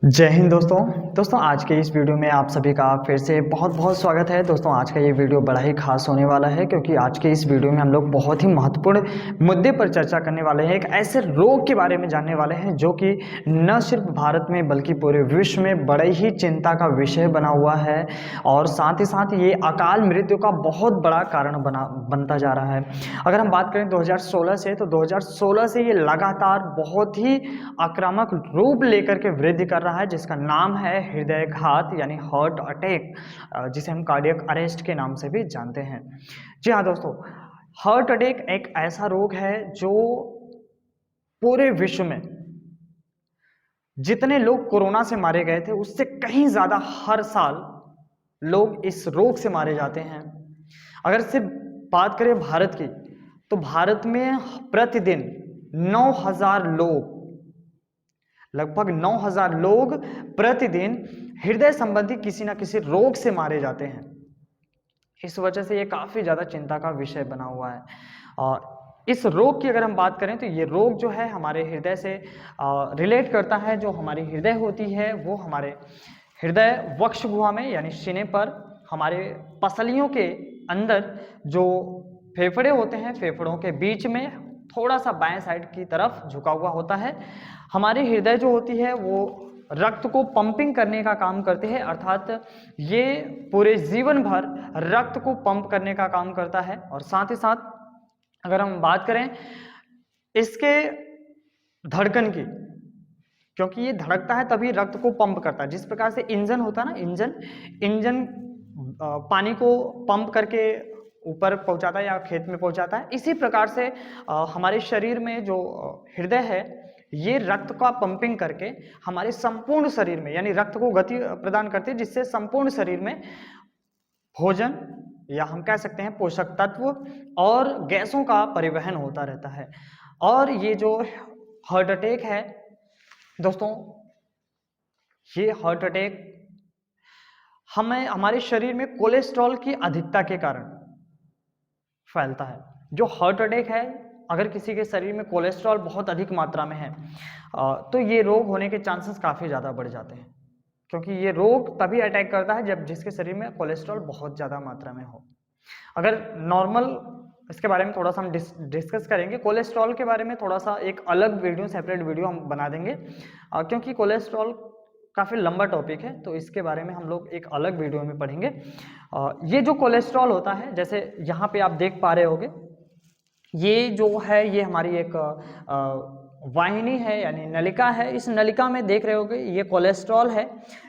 जय हिंद दोस्तों आज के इस वीडियो में आप सभी का फिर से बहुत बहुत स्वागत है। दोस्तों आज का ये वीडियो बड़ा ही खास होने वाला है क्योंकि आज के इस वीडियो में हम लोग बहुत ही महत्वपूर्ण मुद्दे पर चर्चा करने वाले हैं। एक ऐसे रोग के बारे में जानने वाले हैं जो कि न सिर्फ भारत में बल्कि पूरे विश्व में बड़े ही चिंता का विषय बना हुआ है और साथ ही साथ ये अकाल मृत्यु का बहुत बड़ा कारण बनता जा रहा है। अगर हम बात करें 2016 से, तो 2016 से ये लगातार बहुत ही आक्रामक रूप लेकर के वृद्धि कर रहा है, जिसका नाम है हृदयघात यानी हार्ट अटैक, जिसे हम कार्डियक अरेस्ट के नाम से भी जानते हैं। जी हाँ दोस्तों, हार्ट अटैक एक ऐसा रोग है जो पूरे विश्व में जितने लोग कोरोना से मारे गए थे उससे कहीं ज्यादा हर साल लोग इस रोग से मारे जाते हैं। अगर सिर्फ बात करें भारत की, तो भारत में प्रतिदिन 9,000 लोग, लगभग 9,000 लोग प्रतिदिन हृदय संबंधी किसी ना किसी रोग से मारे जाते हैं। इस वजह से ये काफी ज्यादा चिंता का विषय बना हुआ है। और इस रोग की अगर हम बात करें तो ये रोग जो है हमारे हृदय से रिलेट करता है। जो हमारी हृदय होती है वो हमारे हृदय वक्ष गुहा में यानी सीने पर, हमारे पसलियों के अंदर जो फेफड़े होते हैं, फेफड़ों के बीच में थोड़ा सा बाएं साइड की तरफ झुका हुआ होता है। हमारी हृदय जो होती है वो रक्त को पंपिंग करने का काम करते हैं, अर्थात ये पूरे जीवन भर रक्त को पंप करने का काम करता है। और साथ ही साथ अगर हम बात करें इसके धड़कन की, क्योंकि ये धड़कता है तभी रक्त को पंप करता है। जिस प्रकार से इंजन होता है ना, इंजन पानी को पंप करके ऊपर पहुंचाता है या खेत में पहुंचाता है, इसी प्रकार से हमारे शरीर में जो हृदय है ये रक्त का पंपिंग करके हमारे संपूर्ण शरीर में यानी रक्त को गति प्रदान करती है, जिससे संपूर्ण शरीर में भोजन या हम कह सकते हैं पोषक तत्व और गैसों का परिवहन होता रहता है। और ये जो हार्ट अटैक है दोस्तों, ये हार्ट अटैक हमारे शरीर में कोलेस्ट्रॉल की अधिकता के कारण फैलता है। जो हार्ट अटैक है, अगर किसी के शरीर में कोलेस्ट्रॉल बहुत अधिक मात्रा में है तो ये रोग होने के चांसेस काफ़ी ज़्यादा बढ़ जाते हैं, क्योंकि ये रोग तभी अटैक करता है जब जिसके शरीर में कोलेस्ट्रॉल बहुत ज़्यादा मात्रा में हो। अगर नॉर्मल इसके बारे में थोड़ा सा हम डिस्कस करेंगे। कोलेस्ट्रॉल के बारे में थोड़ा सा एक अलग वीडियो, सेपरेट वीडियो हम बना देंगे, क्योंकि कोलेस्ट्रॉल काफ़ी लंबा टॉपिक है, तो इसके बारे में हम लोग एक अलग वीडियो में पढ़ेंगे। ये जो कोलेस्ट्रॉल होता है, जैसे यहाँ पे आप देख पा रहे होगे, ये जो है ये हमारी एक वाहिनी है यानी नलिका है। इस नलिका में देख रहे होगे ये कोलेस्ट्रॉल है।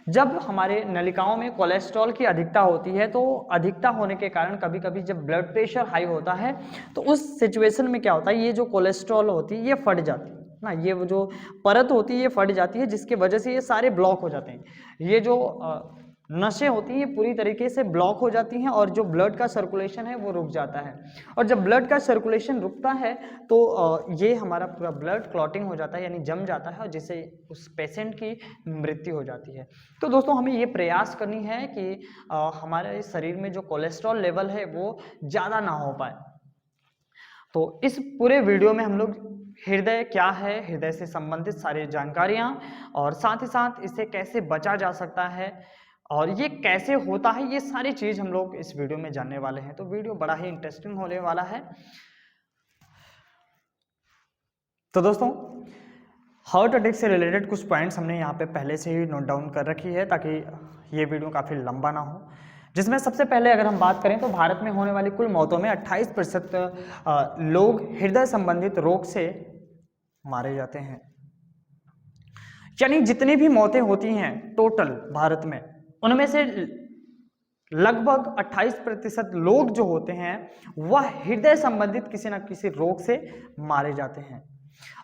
जब हमारे नलिकाओं में कोलेस्ट्रॉल की अधिकता होती है, तो अधिकता होने के कारण कभी कभी जब ब्लड प्रेशर हाई होता है तो उस सिचुएशन में क्या होता है, ये जो कोलेस्ट्रॉल होती है ये फट जाती है ना, ये वो जो परत होती है ये फट जाती है, जिसकी वजह से ये सारे ब्लॉक हो जाते हैं। ये जो नसें होती हैं पूरी तरीके से ब्लॉक हो जाती हैं और जो ब्लड का सर्कुलेशन है वो रुक जाता है। और जब ब्लड का सर्कुलेशन रुकता है तो ये हमारा पूरा ब्लड क्लॉटिंग हो जाता है यानी जम जाता है, और जिससे उस पेशेंट की मृत्यु हो जाती है। तो दोस्तों हमें ये प्रयास करनी है कि हमारे शरीर में जो कोलेस्ट्रॉल लेवल है वो ज़्यादा ना हो पाए। तो इस पूरे वीडियो में हम लोग हृदय क्या है, हृदय से संबंधित सारी जानकारियाँ, और साथ ही साथ इसे कैसे बचा जा सकता है और ये कैसे होता है, ये सारी चीज हम लोग इस वीडियो में जानने वाले हैं। तो वीडियो बड़ा ही इंटरेस्टिंग होने वाला है। तो दोस्तों हार्ट अटैक से रिलेटेड कुछ पॉइंट्स हमने यहाँ पे पहले से ही नोट डाउन कर रखी है ताकि ये वीडियो काफ़ी लंबा ना हो। जिसमें सबसे पहले अगर हम बात करें तो भारत में होने वाली कुल मौतों में 28% लोग हृदय संबंधित रोग से मारे जाते हैं। यानी जितनी भी मौतें होती हैं टोटल भारत में, उनमें से लगभग 28% लोग जो होते हैं वह हृदय संबंधित किसी न किसी रोग से मारे जाते हैं।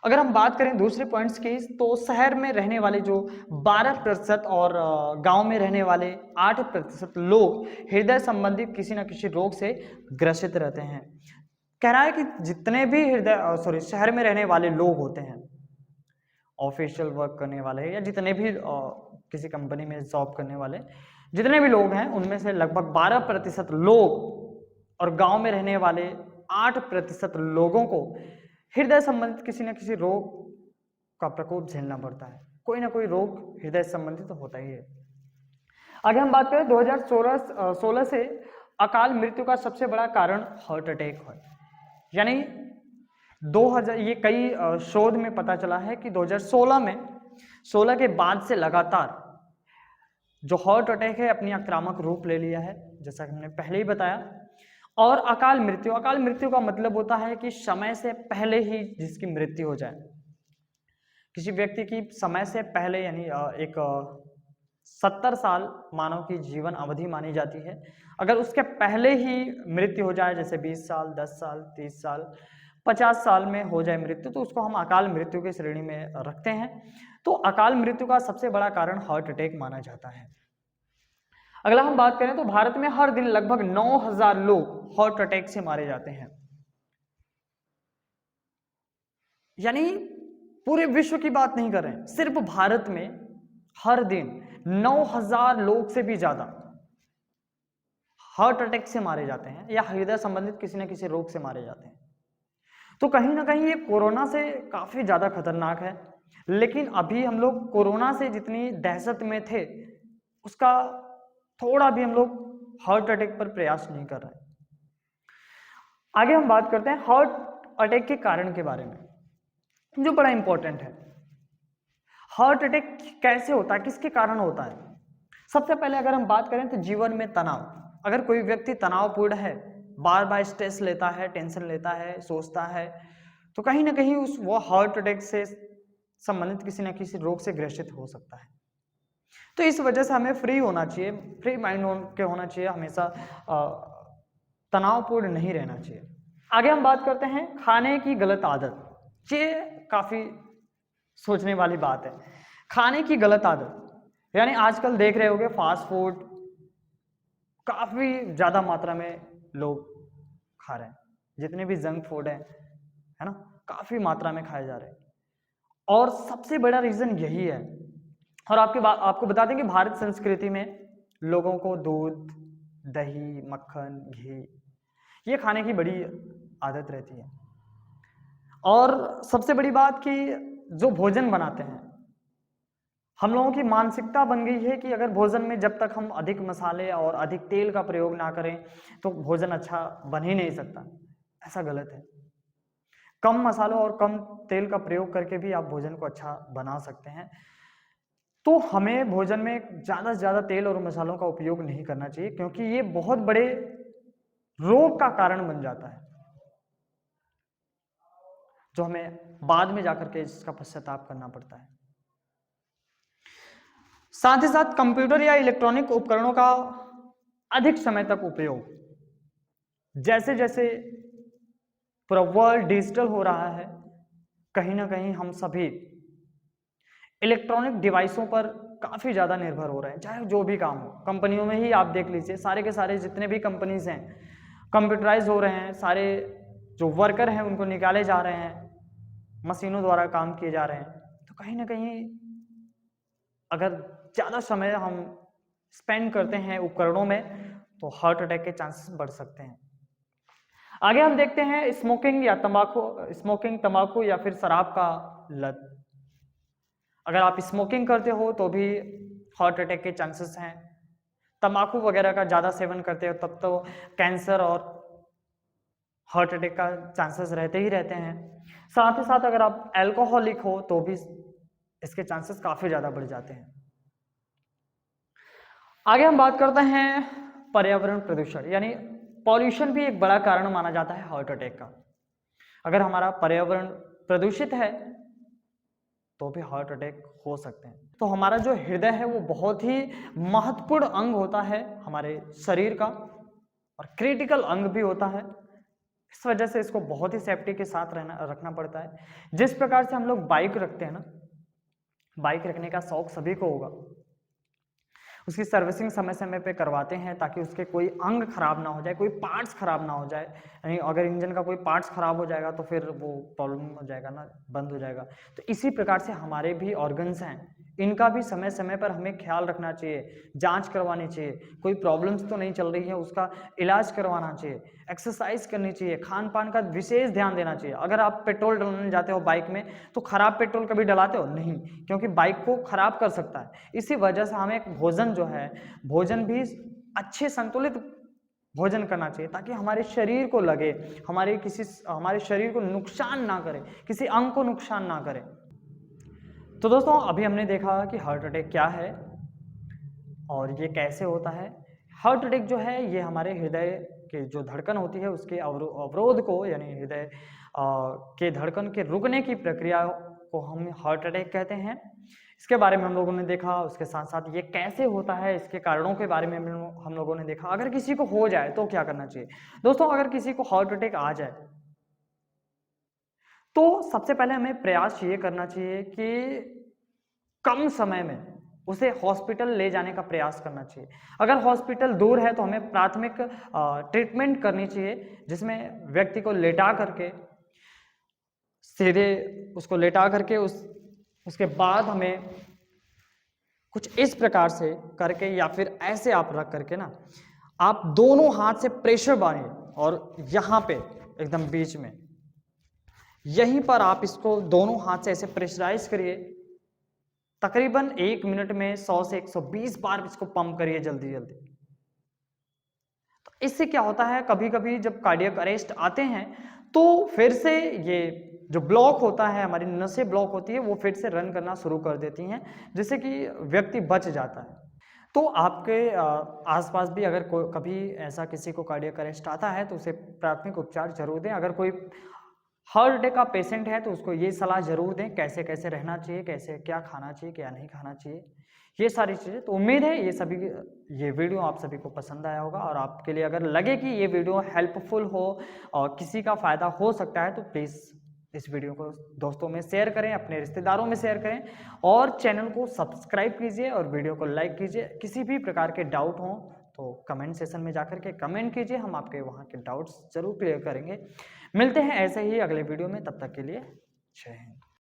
अगर हम बात करें दूसरे पॉइंट्स की, तो शहर में रहने वाले जो 12% और गांव में रहने वाले 8% लोग हृदय संबंधित किसी न किसी रोग से ग्रसित रहते हैं। कह रहा है कि जितने भी शहर में रहने वाले लोग होते हैं, ऑफिशियल वर्क करने वाले या जितने भी किसी कंपनी में जॉब करने वाले जितने भी लोग हैं, उनमें से लगभग 12% लोग और गांव में रहने वाले 8% लोगों को हृदय संबंधित किसी न किसी रोग का प्रकोप झेलना पड़ता है। कोई ना कोई रोग हृदय से संबंधित तो होता ही है। आगे हम बात करें 2016 से अकाल मृत्यु का सबसे बड़ा कारण हार्ट अटैक है। यानी 2000 ये कई शोध में पता चला है कि 2016 में 16 के बाद से लगातार जो हार्ट अटैक है अपनी आक्रामक रूप ले लिया है, जैसा कि हमने पहले ही बताया। और अकाल मृत्यु का मतलब होता है कि समय से पहले ही जिसकी मृत्यु हो जाए, किसी व्यक्ति की समय से पहले, यानी एक 70 साल मानव की जीवन अवधि मानी जाती है, अगर उसके पहले ही मृत्यु हो जाए, जैसे 20 साल, 10 साल, 30 साल, 50 साल में हो जाए मृत्यु, तो उसको हम अकाल मृत्यु की श्रेणी में रखते हैं। तो अकाल मृत्यु का सबसे बड़ा कारण हार्ट अटैक माना जाता है। अगला हम बात करें तो भारत में हर दिन लगभग 9000 लोग हार्ट अटैक से मारे जाते हैं। यानी पूरे विश्व की बात नहीं कर रहे हैं, सिर्फ भारत में हर दिन 9000 लोग से भी ज्यादा हार्ट अटैक से मारे जाते हैं या हृदय संबंधित किसी न किसी रोग से मारे जाते हैं। तो कहीं ना कहीं ये कोरोना से काफी ज्यादा खतरनाक है, लेकिन अभी हम लोग कोरोना से जितनी दहशत में थे उसका थोड़ा भी हम लोग हार्ट अटैक पर प्रयास नहीं कर रहे। आगे हम बात करते हैं हार्ट अटैक के कारण के बारे में, जो बड़ा इंपॉर्टेंट है। हार्ट अटैक कैसे होता है, किसके कारण होता है? सबसे पहले अगर हम बात करें तो जीवन में तनाव। अगर कोई व्यक्ति तनावपूर्ण है, बार बार स्ट्रेस लेता है, टेंशन लेता है, सोचता है, तो कहीं ना कहीं वो हार्ट अटैक से संबंधित किसी न किसी रोग से ग्रसित हो सकता है। तो इस वजह से हमें फ्री होना चाहिए, फ्री माइंड के होना चाहिए, हमेशा तनावपूर्ण नहीं रहना चाहिए। आगे हम बात करते हैं खाने की गलत आदत। ये काफी सोचने वाली बात है। खाने की गलत आदत, यानी आजकल देख रहे होंगे फास्ट फूड काफी ज्यादा मात्रा में लोग खा रहे हैं, जितने भी जंक फूड है ना, काफी मात्रा में खाए जा रहे हैं। और सबसे बड़ा रीजन यही है। और आपको बता दें कि भारत संस्कृति में लोगों को दूध, दही, मक्खन, घी ये खाने की बड़ी आदत रहती है। और सबसे बड़ी बात कि जो भोजन बनाते हैं, हम लोगों की मानसिकता बन गई है कि अगर भोजन में जब तक हम अधिक मसाले और अधिक तेल का प्रयोग ना करें तो भोजन अच्छा बन ही नहीं सकता। ऐसा गलत है। कम मसालों और कम तेल का प्रयोग करके भी आप भोजन को अच्छा बना सकते हैं। तो हमें भोजन में ज्यादा से ज्यादा तेल और मसालों का उपयोग नहीं करना चाहिए, क्योंकि ये बहुत बड़े रोग का कारण बन जाता है, जो हमें बाद में जाकर के इसका पश्चाताप करना पड़ता है। साथ ही साथ कंप्यूटर या इलेक्ट्रॉनिक उपकरणों का अधिक समय तक उपयोग, जैसे जैसे पूरा वर्ल्ड डिजिटल हो रहा है, कहीं ना कहीं हम सभी इलेक्ट्रॉनिक डिवाइसों पर काफी ज्यादा निर्भर हो रहे हैं। चाहे जो भी काम हो, कंपनियों में ही आप देख लीजिए, सारे के सारे जितने भी कंपनीज हैं कंप्यूटराइज हो रहे हैं। सारे जो वर्कर हैं उनको निकाले जा रहे हैं, मशीनों द्वारा काम किए जा रहे हैं। तो कहीं ना कहीं अगर ज्यादा समय हम स्पेंड करते हैं उपकरणों में तो हार्ट अटैक के चांसेस बढ़ सकते हैं। आगे हम देखते हैं स्मोकिंग तंबाकू या फिर शराब का लत। अगर आप स्मोकिंग करते हो तो भी हार्ट अटैक के चांसेस हैं। तंबाकू वगैरह का ज्यादा सेवन करते हो तब तो कैंसर और हार्ट अटैक का चांसेस रहते ही रहते हैं। साथ ही साथ अगर आप अल्कोहलिक हो तो भी इसके चांसेस काफी ज्यादा बढ़ जाते हैं। आगे हम बात करते हैं पर्यावरण प्रदूषण, यानी पॉल्यूशन भी एक बड़ा कारण माना जाता है हार्ट अटैक का। अगर हमारा पर्यावरण प्रदूषित है तो भी हार्ट अटैक हो सकते हैं। तो हमारा जो हृदय है वो बहुत ही महत्वपूर्ण अंग होता है हमारे शरीर का, और क्रिटिकल अंग भी होता है। इस वजह से इसको बहुत ही सेफ्टी के साथ रखना पड़ता है। जिस प्रकार से हम लोग बाइक रखते हैं ना, बाइक रखने का शौक सभी को होगा, उसकी सर्विसिंग समय समय पे करवाते हैं ताकि उसके कोई अंग खराब ना हो जाए, कोई पार्ट्स खराब ना हो जाए। यानी अगर इंजन का कोई पार्ट्स खराब हो जाएगा तो फिर वो प्रॉब्लम हो जाएगा ना, बंद हो जाएगा। तो इसी प्रकार से हमारे भी ऑर्गन्स हैं, इनका भी समय समय पर हमें ख्याल रखना चाहिए, जांच करवानी चाहिए, कोई प्रॉब्लम्स तो नहीं चल रही है उसका इलाज करवाना चाहिए, एक्सरसाइज करनी चाहिए, खान पान का विशेष ध्यान देना चाहिए। अगर आप पेट्रोल डलाने जाते हो बाइक में तो खराब पेट्रोल कभी डलाते हो नहीं, क्योंकि बाइक को खराब कर सकता है। इसी वजह से हमें भोजन जो है, भोजन भी अच्छे संतुलित भोजन करना चाहिए ताकि हमारे शरीर को लगे, हमारे शरीर को नुकसान ना करे, किसी अंग को नुकसान ना करे। तो दोस्तों अभी हमने देखा कि हार्ट अटैक क्या है और ये कैसे होता है। हार्ट अटैक जो है ये हमारे हृदय के जो धड़कन होती है उसके अवरोध को, यानी हृदय के धड़कन के रुकने की प्रक्रिया को हम हार्ट अटैक कहते हैं। इसके बारे में हम लोगों ने देखा, उसके साथ साथ ये कैसे होता है इसके कारणों के बारे में हम लोगों ने देखा। अगर किसी को हो जाए तो क्या करना चाहिए। दोस्तों अगर किसी को हार्ट अटैक आ जाए तो सबसे पहले हमें प्रयास ये करना चाहिए कि कम समय में उसे हॉस्पिटल ले जाने का प्रयास करना चाहिए। अगर हॉस्पिटल दूर है तो हमें प्राथमिक ट्रीटमेंट करनी चाहिए, जिसमें व्यक्ति को लेटा करके सीधे उसको लेटा करके उसके बाद हमें कुछ इस प्रकार से करके या फिर ऐसे आप रख करके ना, आप दोनों हाथ से प्रेशर बनाइए और यहाँ पे एकदम बीच में यहीं पर आप इसको दोनों हाथ से ऐसे प्रेशराइज करिए। तकरीबन 1 मिनट में 100 से 120 बार इसको पंप करिए जल्दी जल्दी। तो इससे क्या होता है, कभी कभी जब कार्डियक अरेस्ट आते हैं तो फिर से ये जो ब्लॉक होता है, हमारी नसें ब्लॉक होती है, वो फिर से रन करना शुरू कर देती हैं, जिससे कि व्यक्ति बच जाता है। तो आपके आसपास भी अगर कभी ऐसा किसी को कार्डियक अरेस्ट आता है तो उसे प्राथमिक उपचार जरूर दें। अगर कोई हार्ट अटैक का पेशेंट है तो उसको ये सलाह जरूर दें कैसे कैसे रहना चाहिए, कैसे क्या खाना चाहिए, क्या नहीं खाना चाहिए, ये सारी चीज़ें। तो उम्मीद है ये वीडियो आप सभी को पसंद आया होगा और आपके लिए अगर लगे कि ये वीडियो हेल्पफुल हो और किसी का फ़ायदा हो सकता है तो प्लीज़ इस वीडियो को दोस्तों में शेयर करें, अपने रिश्तेदारों में शेयर करें और चैनल को सब्सक्राइब कीजिए और वीडियो को लाइक कीजिए। किसी भी प्रकार के डाउट हों तो कमेंट सेशन में जाकर के कमेंट कीजिए, हम आपके वहाँ के डाउट्स जरूर क्लियर करेंगे। मिलते हैं ऐसे ही अगले वीडियो में, तब तक के लिए जय हिंद।